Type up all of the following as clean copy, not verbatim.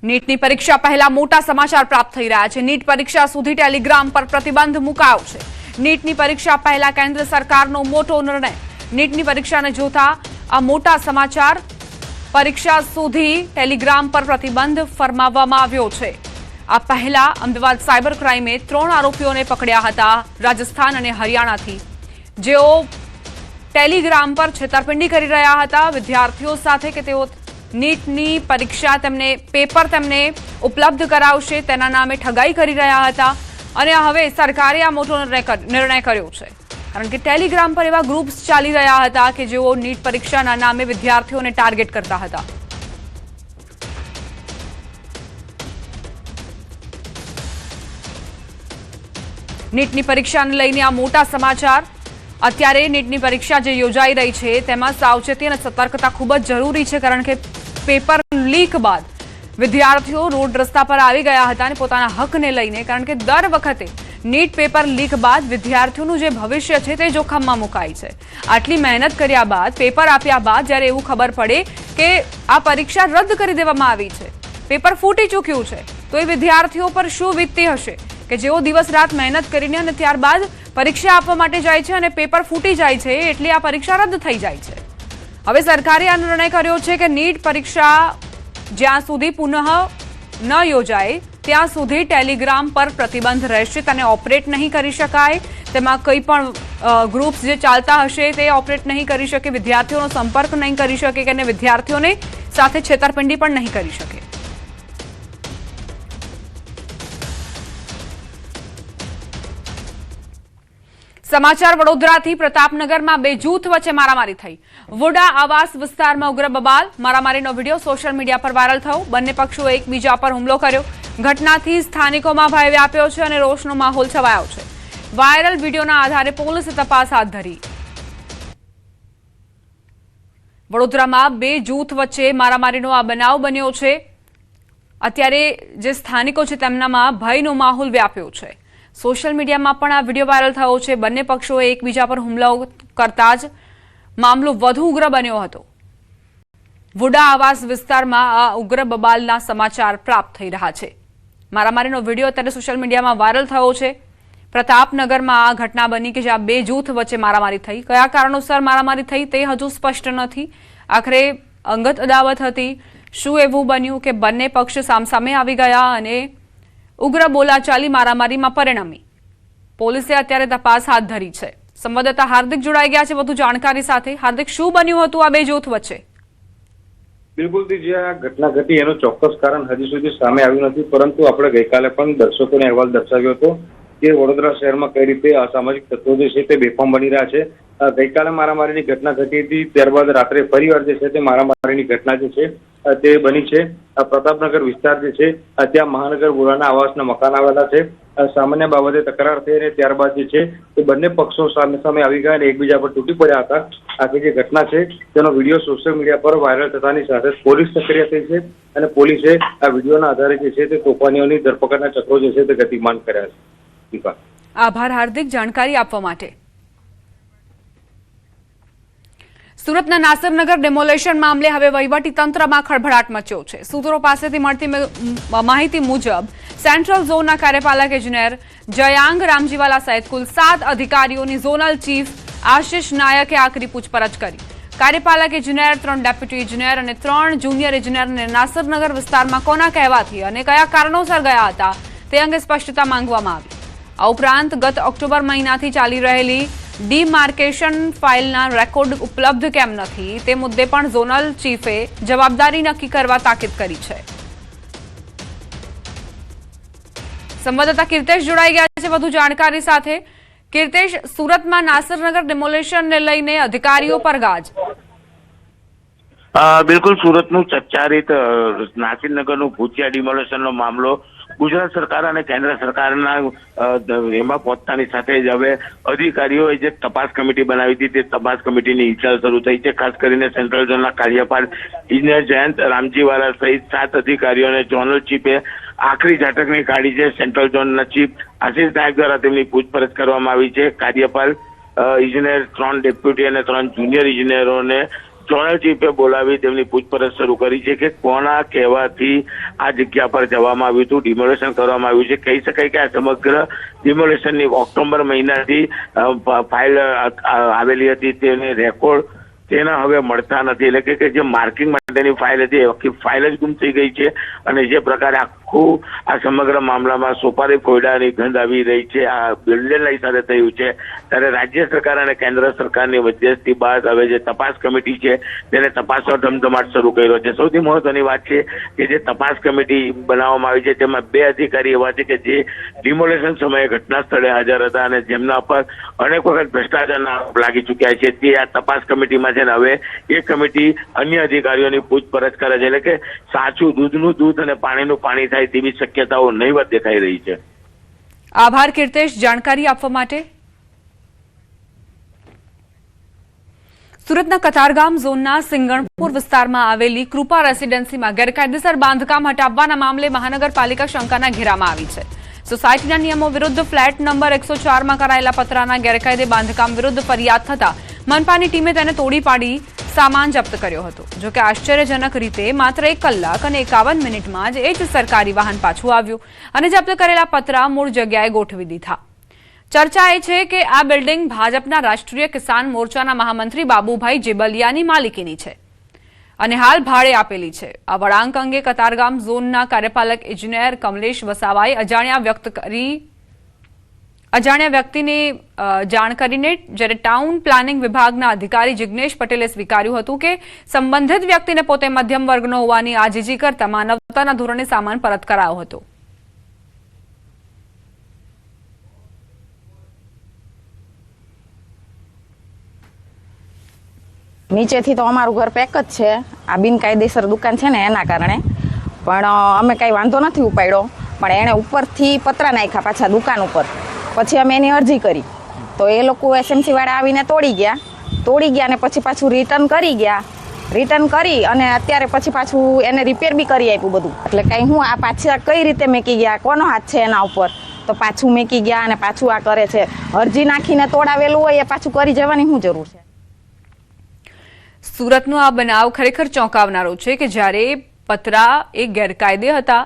નીટની પરીક્ષા પહેલા મોટા સમાચાર પ્રાપ્ત થઈ રહ્યા છે। નીટ પરીક્ષા સુધી ટેલિગ્રામ પર પ્રતિબંધ મુકાયો છે। નીટની પરીક્ષા પહેલા કેન્દ્ર સરકારનો મોટો નિર્ણય। નીટની પરીક્ષાને જોતા આ મોટા સમાચાર। પરીક્ષા સુધી ટેલિગ્રામ પર પ્રતિબંધ ફરમાવવામાં આવ્યો છે। આ પહેલા અમદાવાદ સાયબર ક્રાઇમે 3 આરોપીઓને પકડ્યા હતા રાજસ્થાન અને હરિયાણાથી, જેઓ ટેલિગ્રામ પર છેતરપિંડી કરી રહ્યા હતા વિદ્યાર્થીઓ સાથે કે તેઓ નીટની પરીક્ષા પેપર તેમને ઉપલબ્ધ કરાવશે તેના નામે ઠગાઈ કરી રહ્યા હતા। અને હવે સરકારે આ મોટો નિર્ણય કર્યો છે, કારણ કે ટેલિગ્રામ પર એવા ગ્રુપ્સ ચાલી રહ્યા હતા કે જેઓ નીટ પરીક્ષાના નામે વિદ્યાર્થીઓને ટાર્ગેટ કરતા હતા। નીટની પરીક્ષાને લઈને આ મોટા સમાચાર। અત્યારે નીટની પરીક્ષા જે યોજાઈ રહી છે તેમાં સાવચેતી અને સતર્કતા ખૂબ જ જરૂરી છે, કારણ કે પેપર લીક બાદ વિદ્યાર્થીઓ રોડ રસ્તા પર આવી ગયા હતા અને પોતાના હકને લઈને, કારણ કે દર વખતે નીટ પેપર લીક બાદ વિદ્યાર્થીઓનું જે ભવિષ્ય છે તે જોખમમાં મુકાય છે। આટલી મહેનત કર્યા બાદ, પેપર આપ્યા બાદ જ્યારે એવું ખબર પડે કે આ પરીક્ષા રદ કરી દેવામાં આવી છે, પેપર ફૂટી ચૂક્યું છે, તો એ વિદ્યાર્થીઓ પર શું વીતતી હશે કે જેઓ દિવસ રાત મહેનત કરીને અને ત્યારબાદ પરીક્ષા આપવા માટે જાય છે અને પેપર ફૂટી જાય છે, એટલે આ પરીક્ષા રદ થઈ જાય છે। હવે સરકારે આ નિર્ણય કર્યો છે કે નીટ પરીક્ષા જ્યાં સુધી પુનઃ ન યોજાય ત્યાં સુધી ટેલિગ્રામ પર પ્રતિબંધ રહેશે, તેને ઓપરેટ નહીં કરી શકાય। તેમાં કંઈ પણ ગ્રુપ્સ જે ચાલતા હશે તે ઓપરેટ નહીં કરી શકે, વિદ્યાર્થીઓનો સંપર્ક નહીં કરી શકે અને વિદ્યાર્થીઓને સાથે છેતરપિંડી પણ નહીં કરી શકે। સમાચાર વડોદરાથી। પ્રતાપનગરમાં 2 જૂથ વચ્ચે મારામારી થઈ। વોડા આવાસ વિસ્તારમાં ઉગ્ર બબાલ, મારામારીનો વિડીયો સોશિયલ મીડિયા પર વાયરલ થયો। બંને પક્ષોએ એકબીજા પર હુમલો કર્યો। ઘટનાથી સ્થાનિકોમાં ભય વ્યાપ્યો છે અને રોષનો માહોલ છવાયો છે। વાયરલ વિડીયોના આધારે પોલીસે તપાસ હાથ ધરી। વડોદરામાં 2 જૂથ વચ્ચે મારામારીનો આ બનાવ બન્યો છે। અત્યારે જે સ્થાનિકો છે તેમનામાં ભયનો માહોલ વ્યાપ્યો છે। સોશિયલ મીડિયામાં પણ આ વિડીયો વાયરલ થયો છે। બંને પક્ષોએ એકબીજા પર હુમલો કરતા જ મામલો વધુ ઉગ્ર બન્યો હતો। વુડા આવાસ વિસ્તારમાં આ ઉગ્ર બબાલના સમાચાર પ્રાપ્ત થઈ રહ્યા છે। મારામારીનો વિડીયો અત્યારે સોશિયલ મીડિયામાં વાયરલ થયો છે। પ્રતાપનગરમાં આ ઘટના બની કે જ્યાં 2 જૂથ વચ્ચે મારામારી થઈ। કયા કારણોસર મારામારી થઈ તે હજુ સ્પષ્ટ નથી। આખરે અંગત અદાવત હતી, શું એવું બન્યું કે બંને પક્ષ સામસામે આવી ગયા અને ઉગ્ર બોલાચાલી મારામારીમાં પરિણમી? પોલીસે અત્યારે તપાસ હાથ ધરી છે। સંવાદદાતા હાર્દિક જોડાઈ ગયા છે વધુ જાણકારી સાથે। હાર્દિક, શું બન્યું હતું આ 2 જૂથ વચ્ચે? બિલકુલ જે આ ઘટના ઘટી એનું ચોક્કસ કારણ હજી સુધી સામે આવ્યું નથી, પરંતુ આપણે ગઈકાલે પણ દર્શકોને અહેવાલ દર્શાવ્યો હતો કે વડોદરા શહેરમાં કઈ રીતે અસામાજિક તત્વો જે છે તે બેફામ બની રહ્યા છે। ગઈકાલે મારામારીની ઘટના ઘટી હતી, ત્યારબાદ રાત્રે ફરીવાર જે છે તે મારામારીની ઘટના જે છે તે બની છે। પ્રતાપનગર વિસ્તાર જે છે ત્યાં મહાનગર વુડાના આવાસના મકાન આવેલા છે। સામાન્ય બાબતે તકરાર થઈ અને ત્યારબાદ જે છે તે બંને પક્ષો સામે સામે આવી ગયા અને એકબીજા પર તૂટી પડ્યા હતા। આખી જે ઘટના છે તેનો વિડીયો સોશિયલ મીડિયા પર વાયરલ થતાની સાથે પોલીસ સક્રિય થઈ છે અને પોલીસે આ વિડીયોના આધારે જે છે તે તોફાનીઓની ધરપકડના ચક્રો જે છે તે ગતિમાન કર્યા છે। આભાર હાર્દિક, જાણકારી આપવા માટે। સુરતના નાસરનગર ડેમોલેશન મામલે હવે વહીવટી તંત્રમાં ખળભળાટ મચ્યો છે। સૂત્રો પાસેથી મળતી માહિતી મુજબ સેન્ટ્રલ ઝોનના કાર્યપાલક ઇજનેર જયાંગ રામજીવાલા સહિત કુલ 7 અધિકારીઓની ઝોનલ ચીફ આશિષ નાયકે આકરી પૂછપરછ કરી। કાર્યપાલક ઇજનેર, 3 ડેપ્યુટી ઇજનેર અને 3 જુનિયર ઇજનેરને નાસરનગર વિસ્તારમાં કોના કહેવાથી અને કયા કારણોસર ગયા હતા તે અંગે સ્પષ્ટતા માંગવામાં આવી। આ ઉપરાંત ગત ઓક્ટોબર મહિનાથી ચાલી રહેલી ડીમાર્કેશન ફાઇલના રેકોર્ડ ઉપલબ્ધ કેમ નથી તે મુદ્દે પણ ઝોનલ ચીફે જવાબદારી નક્કી કરવા તાકીદ કરી છે। સંવાદદાતા કીર્તેશ જોડાઈ ગયા છે વધુ જાણકારી સાથે। કીર્તેશ, સુરતમાં નાસરનગર ડેમોલેશનને લઈને અધિકારીઓ પર ગાજ। બિલકુલ, સુરતનું ચર્ચારિત નાસિરનગરનું ભૂતિયા ડિમોલેશનનો મામલો ગુજરાત સરકાર અને કેન્દ્ર સરકારના એમાં પહોંચતાની સાથે જ હવે અધિકારીઓએ જે તપાસ કમિટી બનાવી હતી તે તપાસ કમિટીની હિલચાલ શરૂ થઈ છે। ખાસ કરીને સેન્ટ્રલ ઝોનના કાર્યપાલક ઇજનેર જયંત રામજીવાલા સહિત 7 અધિકારીઓને ઝોનલ ચીફે આખરી ઝાટકની કાઢી છે। સેન્ટ્રલ ઝોનના ચીફ આશિષ નાયક દ્વારા તેમની પૂછપરછ કરવામાં આવી છે। કાર્યપાલ ઇજનેર, 3 ડેપ્યુટી અને 3 જુનિયર ઇજનેરોને ઝોનલ ચીફે બોલાવી તેમની પૂછપરછ શરૂ કરી છે કે કોના કહેવાથી આ જગ્યા પર જવામાં આવ્યું હતું, ડિમોલેશન કરવામાં આવ્યું છે. કહી શકાય કે આ સમગ્ર ડિમોલેશનની ઓક્ટોબર મહિનાથી ફાઇલ આવેલી હતી, તેને રેકોર્ડ તેના હવે મળતા નથી. એટલે કે જે માર્કિંગ માટેની ફાઇલ હતી એ આખી ફાઇલ જ ગુમ થઈ ગઈ છે. અને જે પ્રકારે આખું આ સમગ્ર મામલામાં સોપારી કોયડાની ગંધ આવી રહી છે, આ બિલ્ડરની સાથે થયું છે, ત્યારે રાજ્ય સરકાર અને કેન્દ્ર સરકારની વચ્ચેથી બાદ હવે જે તપાસ કમિટી છે તેને તપાસનો ધમધમાટ શરૂ કર્યો છે. સૌથી મહત્વની વાત છે કે જે તપાસ કમિટી બનાવવામાં આવી છે તેમાં 2 અધિકારી એવા છે કે જે ડિમોલેશન સમયે ઘટના સ્થળે હાજર હતા અને જેમના પર અનેક વખત ભ્રષ્ટાચારના આરોપ લાગી ચૂક્યા છે. તે આ તપાસ કમિટીમાં છે ને હવે એ કમિટી અન્ય અધિકારીઓની પૂછપરછ કરે છે. એટલે કે સાચું દૂધનું દૂધ અને પાણીનું પાણી થાય તેવી શક્યતાઓ નહીવત દેખાઈ રહી છે. આભાર કીર્તેશ જાણકારી આપવા માટે. સુરતના કતારગામ ઝોનના સિંગણપુર વિસ્તારમાં આવેલી કૃપા રેસીડેન્સીમાં ગેરકાયદેસર બાંધકામ હટાવવાના મામલે મહાનગરપાલિકા શંકાના ઘેરામાં આવી છે. સોસાયટીના નિયમો વિરુદ્ધ ફ્લેટ નંબર 104માં કરાયેલા પતરાના ગેરકાયદે બાંધકામ વિરુદ્ધ ફરિયાદ થતા મનપાની ટીમે તેને તોડી પાડી સામાન જપ્ત કર્યો હતો. જોકે આશ્ચર્યજનક રીતે માત્ર 1 કલાક અને 51 મિનિટમાં જ એ જ સરકારી વાહન પાછું આવ્યું અને જપ્ત કરેલા પતરા મૂળ જગ્યાએ ગોઠવી દીધા. ચર્ચા એ છે કે આ બિલ્ડિંગ ભાજપના રાષ્ટ્રીય કિસાન મોરચાના મહામંત્રી બાબુભાઈ જેબલિયાની માલિકીની છે અને હાલ ભાડે આપેલી છે. આ વળાંક અંગે કતારગામ ઝોનના કાર્યપાલક ઇજનેર કમલેશ વસાવાએ અજાણ્યા વ્યક્તિને જાણ કરીને જ્યારે ટાઉન પ્લાનિંગ વિભાગના અધિકારી જિગ્નેશ પટેલે સ્વીકાર્યું હતું કે સંબંધિત વ્યક્તિને પોતે મધ્યમ વર્ગનો હોવાની આજીજી કરતા માનવતાના ધોરણે સામાન પરત કરાયો હતો. નીચેથી તો અમારું ઘર પેક જ છે. આ બિનકાયદેસર દુકાન છે ને એના કારણે, પણ અમે કાંઈ વાંધો નથી ઉપાડ્યો. પણ એણે ઉપરથી પતરા નાખ્યા પાછા દુકાન ઉપર. પછી અમે એની અરજી કરી તો એ લોકો એસએમસી વાળા આવીને તોડી ગયા અને પછી પાછું રિટર્ન કરી અને અત્યારે પછી પાછું એને રિપેર બી કરી આપ્યું બધું. એટલે કાંઈ હું આ પાછા કઈ રીતે મેકી ગયા, કોનો હાથ છે એના ઉપર, તો પાછું મેકી ગયા અને પાછું આ કરે છે. અરજી નાખીને તોડાવેલું હોય એ પાછું કરી જવાની શું જરૂર છે. સુરતનો આ બનાવ ખરેખર ચોંકાવનારો છે કે જ્યારે પતરા એ ગેરકાયદે હતા,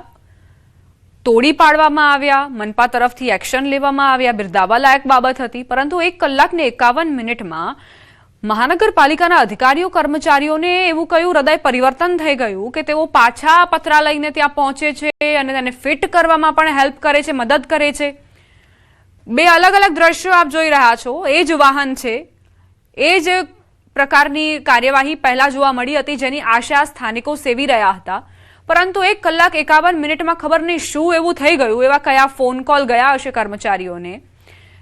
તોડી પાડવામાં આવ્યા, મનપા તરફથી એક્શન લેવામાં આવ્યા, બિરદાવવા લાયક બાબત હતી, પરંતુ 1 કલાક ને 51 મિનિટમાં મહાનગરપાલિકાના અધિકારીઓ કર્મચારીઓને એવું કયું હૃદય પરિવર્તન થઈ ગયું કે તેઓ પાછા પતરા લઈને ત્યાં પહોંચે છે અને તેને ફિટ કરવામાં પણ હેલ્પ કરે છે, મદદ કરે છે. 2 અલગ અલગ દ્રશ્યો આપ જોઈ રહ્યા છો. એ જ વાહન છે, એ જ પ્રકારની કાર્યવાહી પહેલા જોવા મળી હતી જેની આશા સ્થાનિકો સેવી રહ્યા હતા. પરંતુ 1 કલાક 51 મિનિટમાં ખબર નહીં શું એવું થઈ ગયું, એવા કયા ફોન કોલ ગયા હશે કર્મચારીઓને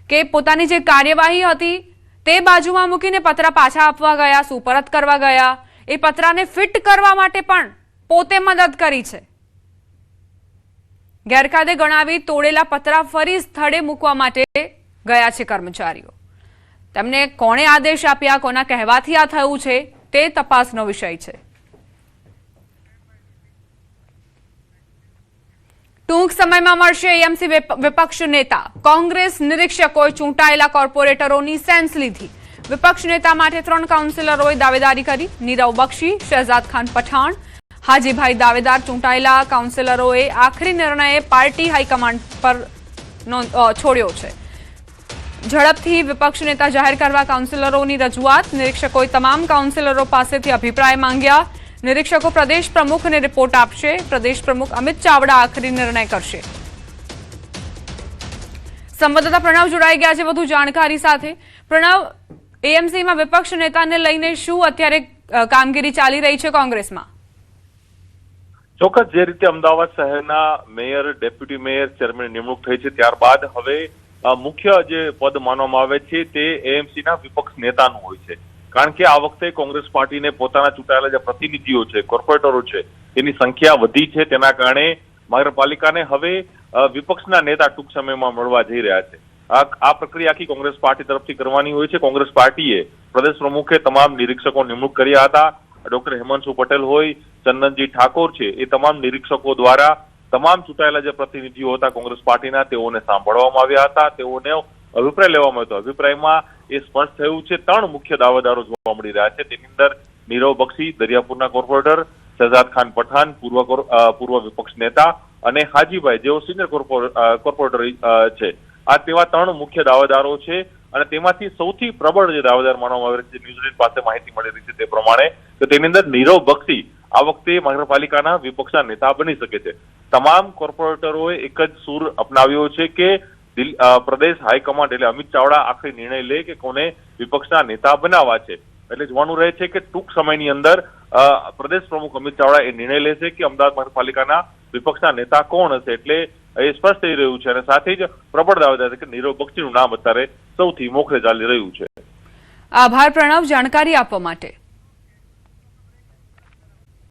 કે પોતાની જે કાર્યવાહી હતી તે બાજુમાં મૂકીને પતરા પાછા આપવા ગયા, સુપરત કરવા ગયા, એ પતરાને ફિટ કરવા માટે પણ પોતે મદદ કરી છે. ગેરકાયદે ગણાવી તોડેલા પતરા ફરી સ્થળે મૂકવા માટે ગયા છે કર્મચારીઓ. તેમને કોણે આદેશ આપ્યા, કોના કહેવાથી આ થયું છે તે તપાસનો વિષય છે. ટૂંક સમયમાં મળશે એએમસી વિપક્ષ નેતા. કોંગ્રેસ નિરીક્ષકોએ ચૂંટાયેલા કોર્પોરેટરોની સેન્સ લીધી. વિપક્ષ નેતા માટે 3 કાઉન્સિલરોએ દાવેદારી કરી. નીરવ બક્ષી, શહેજાદ ખાન પઠાણ, હાજીભાઈ દાવેદાર ચૂંટાયેલા કાઉન્સિલરોએ આખરી નિર્ણય પાર્ટી હાઈકમાન્ડ પર છોડ્યો છે. ઝડપથી વિપક્ષ નેતા જાહેર કરવા કાઉન્સિલરોની રજૂઆત. નિરીક્ષકોએ તમામ કાઉન્સિલરો પાસેથી અભિપ્રાય માંગ્યા. નિરીક્ષકો પ્રદેશ પ્રમુખને રિપોર્ટ આપશે. પ્રદેશ પ્રમુખ અમિત ચાવડા આખરી નિર્ણય કરશે. સંવાદદાતા પ્રણવ જોડાઈ ગયા છે વધુ જાણકારી સાથે. પ્રણવ, એએમસીમાં વિપક્ષ નેતાને લઈને શું અત્યારે કામગીરી ચાલી રહી છે કોંગ્રેસમાં? ચોક્કસ જે રીતે અમદાવાદ શહેરના મેયર, ડેપ્યુટી મેયર, ચેરમેન નિમણૂક થઈ છે ત્યારબાદ હવે મુખ્ય જે પદ માનવામાં આવે છે તે એએમસીના વિપક્ષ નેતાનું હોય છે. કારણ કે આ વખતે કોંગ્રેસ પાર્ટીને પોતાના ચૂંટાયેલા જે પ્રતિનિધિઓ છે, કોર્પોરેટરો છે, તેની સંખ્યા વધી છે. તેના કારણે મહાનગરપાલિકાને હવે વિપક્ષના નેતા ટૂંક સમયમાં મળવા જઈ રહ્યા છે. આ પ્રક્રિયા આખી કોંગ્રેસ પાર્ટી તરફથી કરવાની હોય છે. કોંગ્રેસ પાર્ટીએ પ્રદેશ પ્રમુખે તમામ નિરીક્ષકો નિમણૂક કર્યા હતા. ડોક્ટર હેમંતુ પટેલ હોય, ચંદનજી ઠાકોર છે, એ તમામ નિરીક્ષકો દ્વારા તમામ ચૂંટાયેલા જે પ્રતિનિધિઓ હતા કોંગ્રેસ પાર્ટીના તેઓને સાંભળવામાં આવ્યા હતા. તેઓને અભિપ્રાય લેવામાં આવ્યો હતો. અભિપ્રાયમાં એ સ્પષ્ટ થયું છે 3 મુખ્ય દાવેદારો જોવા મળી રહ્યા છે. તેની અંદર નીરવ બક્ષી દરિયાપુરના કોર્પોરેટર, શહજાદ ખાન પઠાણ પૂર્વ વિપક્ષ નેતા અને હાજીભાઈ જેઓ સિનિયર કોર્પોરેટર છે. આ તેવા 3 મુખ્ય દાવેદારો છે અને તેમાંથી સૌથી પ્રબળ જે દાવેદાર માનવામાં આવે છે, ન્યૂઝીલેન્ડ પાસે માહિતી મળી રહી છે તે પ્રમાણે, તો તેની અંદર નીરવ બક્ષી આ વખતે મહાનગરપાલિકાના વિપક્ષના નેતા બની શકે છે. તમામ કોર્પોરેટરોએ એક જ સૂર અપનાવ્યો છે કે પ્રદેશ હાઈકમાન્ડ એટલે અમિત ચાવડા આખરી નિર્ણય લે કે કોને વિપક્ષના નેતા બનાવવા છે. એટલે જોવાનું રહે છે કે ટૂંક સમયની અંદર પ્રદેશ પ્રમુખ અમિત ચાવડા એ નિર્ણય લેશે કે અમદાવાદ મહાનગરપાલિકાના વિપક્ષના નેતા કોણ હશે. એટલે એ સ્પષ્ટ થઈ રહ્યું છે અને સાથે જ પ્રબળ દાવેદાર કે નીરવ બક્ષીનું નામ અત્યારે સૌથી મોખરે ચાલી રહ્યું છે. આભાર પ્રણવ જાણકારી આપવા માટે.